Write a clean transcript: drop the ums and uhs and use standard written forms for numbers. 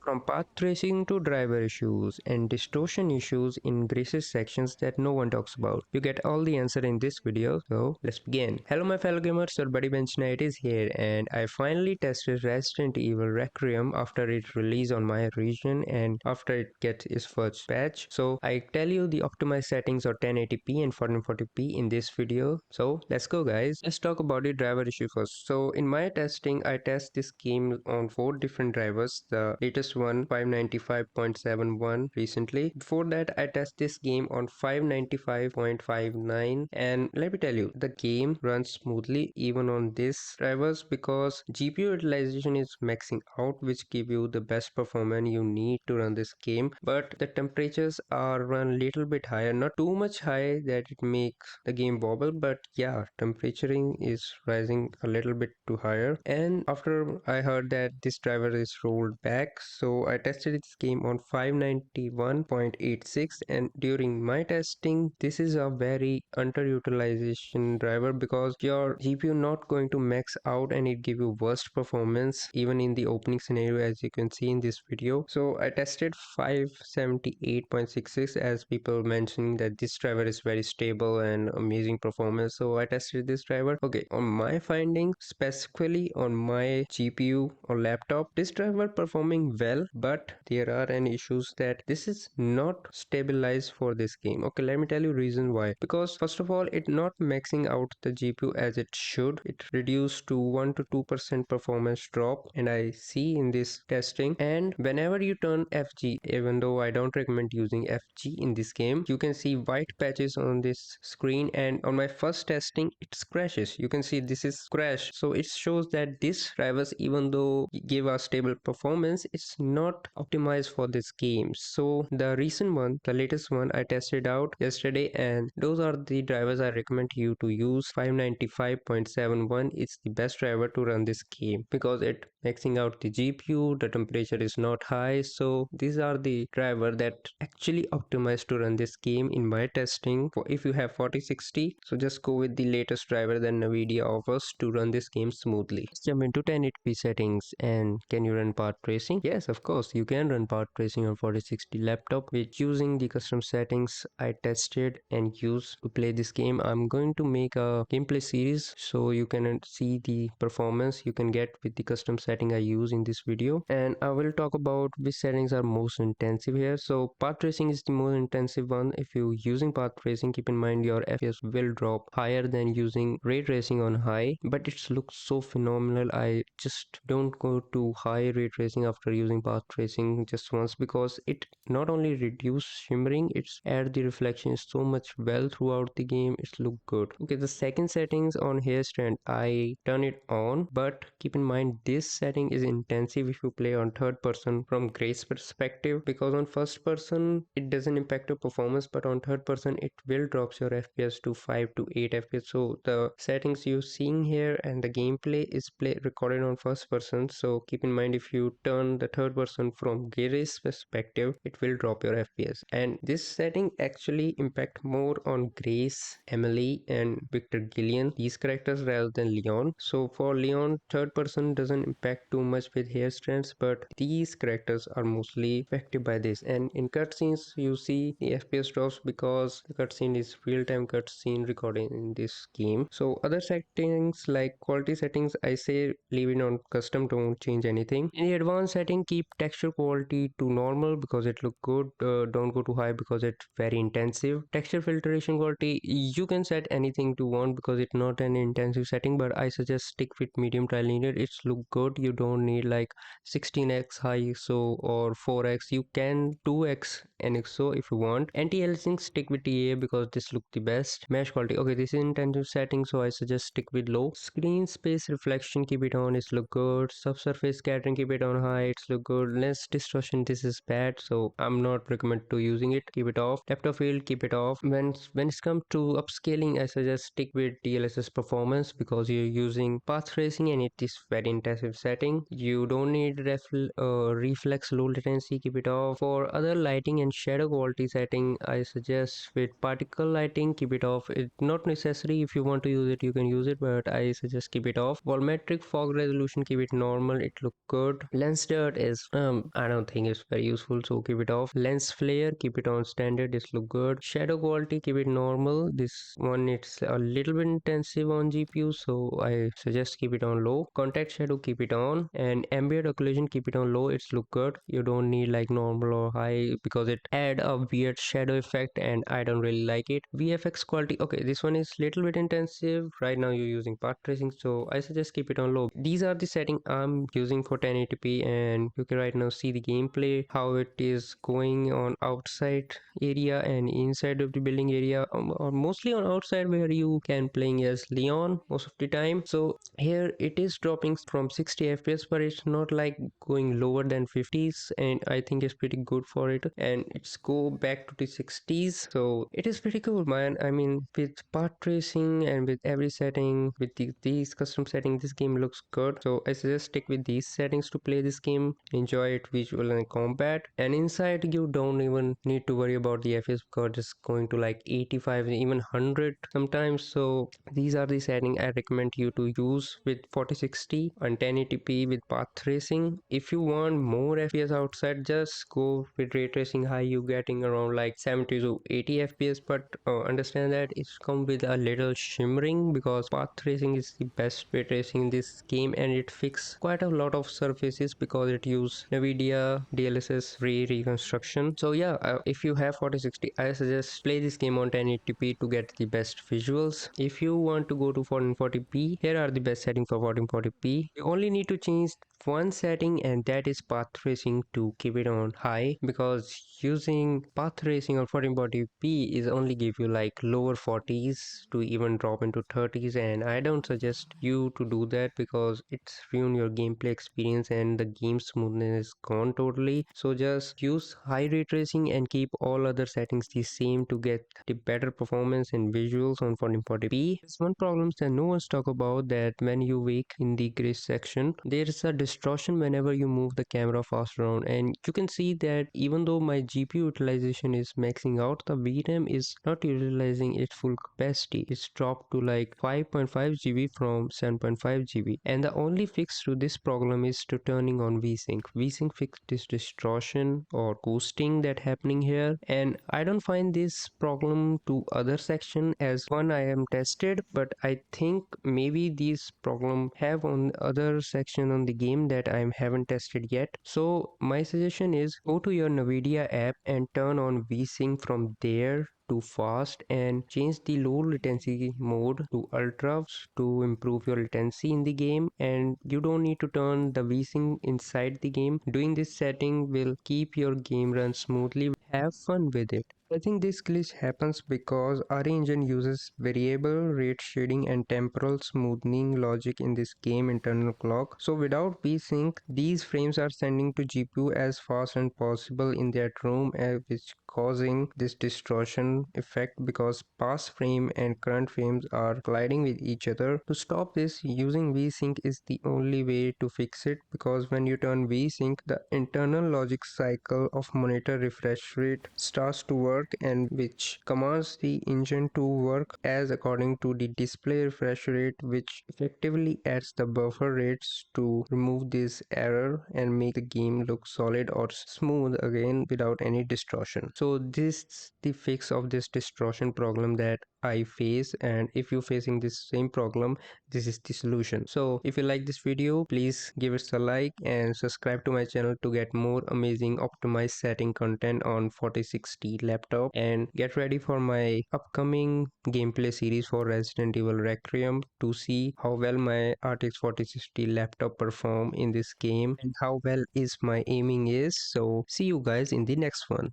From path tracing to driver issues and distortion issues in Grace's sections that no one talks about, you get all the answer in this video, so let's begin. Hello my fellow gamers, your buddy BenchKnight is here and I finally tested Resident Evil Requiem after its release on my region and after it gets its first patch. So I tell you the optimized settings are 1080p and 1440p in this video. So let's go guys. Let's talk about the driver issue first. So in my testing, I test this game on 4 different drivers. The latest one 595.71 recently. Before that I test this game on 595.59 and let me tell you the game runs smoothly even on these drivers because GPU utilization is maxing out, which give you the best performance you need to run this game, but the temperatures are run little bit higher, not too much high that it makes the game wobble, but yeah, temperaturing is rising a little bit too higher. And after I heard that this driver is rolled back, so I tested this game on 591.86 and during my testing this is a very underutilization driver because your GPU not going to max out and it give you worst performance even in the opening scenario as you can see in this video. So I tested 578.66 as people mentioning that this driver is very stable and amazing performance, so I tested this driver. Okay, on my findings, specifically on my GPU or laptop, this driver performing well, but there are any issues that this is not stabilized for this game. Okay, let me tell you reason why. Because first of all, it not maxing out the GPU as it should. It reduced to 1 to 2% performance drop, and I see in this testing. And whenever you turn FG, even though I don't recommend using FG in this game, you can see white patches on this screen, and on my first testing it crashes. You can see this is crash, so it shows that this drivers, even though give a stable performance, it's not optimized for this game. So the recent one, the latest one, I tested out yesterday and those are the drivers I recommend you to use. 595.71 is the best driver to run this game because it maxing out the GPU, the temperature is not high, so these are the driver that actually optimized to run this game in my testing. If you have 4060, so just go with the latest driver that Nvidia offers to run this game smoothly. Let's jump into 1080p settings. And can you run path tracing? Yes, of course you can run path tracing on 4060 laptop with using the custom settings I tested and used to play this game. I'm going to make a gameplay series so you can see the performance you can get with the custom setting I use in this video, and I will talk about which settings are most intensive here. So path tracing is the most intensive one. If you using path tracing, keep in mind your FPS will drop higher than using ray tracing on high, but it looks so phenomenal. I just don't go to high ray tracing after using path tracing just once because it not only reduce shimmering, it's add the reflection so much well throughout the game. It's look good. Okay, the second settings on hair strand, I turn it on, but keep in mind this setting is intensive if you play on third person from Grace perspective, because on first person it doesn't impact your performance, but on third person it will drops your FPS to 5 to 8 FPS. So the settings you seeing here and the gameplay is recorded on first person, so keep in mind if you turn the third person from Grace perspective it will drop your FPS. And this setting actually impact more on Grace, Emily and Victor Gillian, these characters, rather than Leon. So for Leon, third person doesn't impact too much with hair strands, but these characters are mostly affected by this. And in cutscenes you see the FPS drops because the cutscene is real-time cutscene recording in this game. So other settings like quality settings, I say leave it on custom, don't change anything. In the advanced setting, keep texture quality to normal because it look good. Don't go too high because it's very intensive. Texture filtration quality, you can set anything to want because it's not an intensive setting, but I suggest stick with medium trilinear. It's look good. You don't need like 16x high ISO or 4x. You can 2x NXO if you want. Anti-aliasing, stick with TA because this look the best. Mesh quality, okay, this is intensive setting, so I suggest stick with low. Screen space reflection, keep it on, it's look good. Subsurface scattering, keep it on high, it's look good. Lens distortion, this is bad, so I'm not recommend to using it, keep it off. Depth of field, keep it off. When it's come to upscaling, I suggest stick with DLSS performance because you're using path tracing and it is very intensive setting. You don't need reflex low latency, keep it off. For other lighting and shadow quality setting, I suggest with particle lighting, keep it off. It's not necessary. If you want to use it you can use it, but I suggest keep it off. Volumetric fog resolution, keep it normal, it look good. Lens dirt is this. I don't think it's very useful, so keep it off. Lens flare, keep it on standard, this look good. Shadow quality, keep it normal. This one, it's a little bit intensive on GPU, so I suggest keep it on low. Contact shadow, keep it on, and ambient occlusion, keep it on low. It's look good. You don't need like normal or high because it add a weird shadow effect and I don't really like it. VFX quality, okay, this one is little bit intensive. Right now you're using path tracing, so I suggest keep it on low. These are the setting I'm using for 1080p, and you can right now see the gameplay, how it is going on outside area and inside of the building area, or mostly on outside where you can playing as Leon most of the time. So here it is dropping from 60 fps, but it's not like going lower than 50s, and I think it's pretty good for it, and it's go back to the 60s, so it is pretty cool, man. I mean, with path tracing and with every setting, with these custom settings, this game looks good. So I suggest stick with these settings to play this game, enjoy it visual and combat. And inside you don't even need to worry about the fps because it's going to like 85 and even 100 sometimes. So these are the settings I recommend you to use with 4060 and 1080p with path tracing. If you want more fps outside, just go with ray tracing high, you getting around like 70 to 80 fps, but understand that it's come with a little shimmering because path tracing is the best ray tracing in this game, and it fixes quite a lot of surfaces because it uses Nvidia DLSS ray reconstruction. So yeah, if you have 4060, I suggest play this game on 1080p to get the best visuals. If you want to go to 1440p, here are the best settings for 1440p. You only need to change one setting, and that is path tracing to keep it on high, because using path tracing on 1440p is only give you like lower 40s to even drop into 30s, and I don't suggest you to do that because it's ruin your gameplay experience and the game smoothness is gone totally. So just use high ray tracing and keep all other settings the same to get the better performance and visuals on 1440p. There's one problem that no one's talk about, that when you wake in the gray section, there is a distortion whenever you move the camera fast around, and you can see that even though my GPU utilization is maxing out, the VRAM is not utilizing its full capacity. It's dropped to like 5.5 GB from 7.5 GB, and the only fix to this problem is to turning on VSync. VSync fix this distortion or ghosting that happening here, and I don't find this problem to other section as one I am tested, but I think maybe these problem have on other section on the game that I haven't tested yet. So my suggestion is go to your Nvidia app and turn on VSync from there to fast, and change the low latency mode to ultra to improve your latency in the game. And you don't need to turn the VSync inside the game. Doing this setting will keep your game run smoothly. Have fun with it. I think this glitch happens because RE engine uses variable rate shading and temporal smoothing logic in this game internal clock. So without VSync, these frames are sending to GPU as fast as possible in that room, which causing this distortion effect because past frame and current frames are colliding with each other. To stop this, using VSync is the only way to fix it, because when you turn VSync, the internal logic cycle of monitor refresh rate starts to work, and which commands the engine to work as according to the display refresh rate, which effectively adds the buffer rates to remove this error and make the game look solid or smooth again without any distortion. So this is the fix of this distortion problem that I face, and if you're facing this same problem, this is the solution. So if you like this video, please give us a like and subscribe to my channel to get more amazing optimized setting content on 4060 laptop, and get ready for my upcoming gameplay series for Resident Evil Requiem to see how well my RTX 4060 laptop perform in this game and how well is my aiming is. So see you guys in the next one.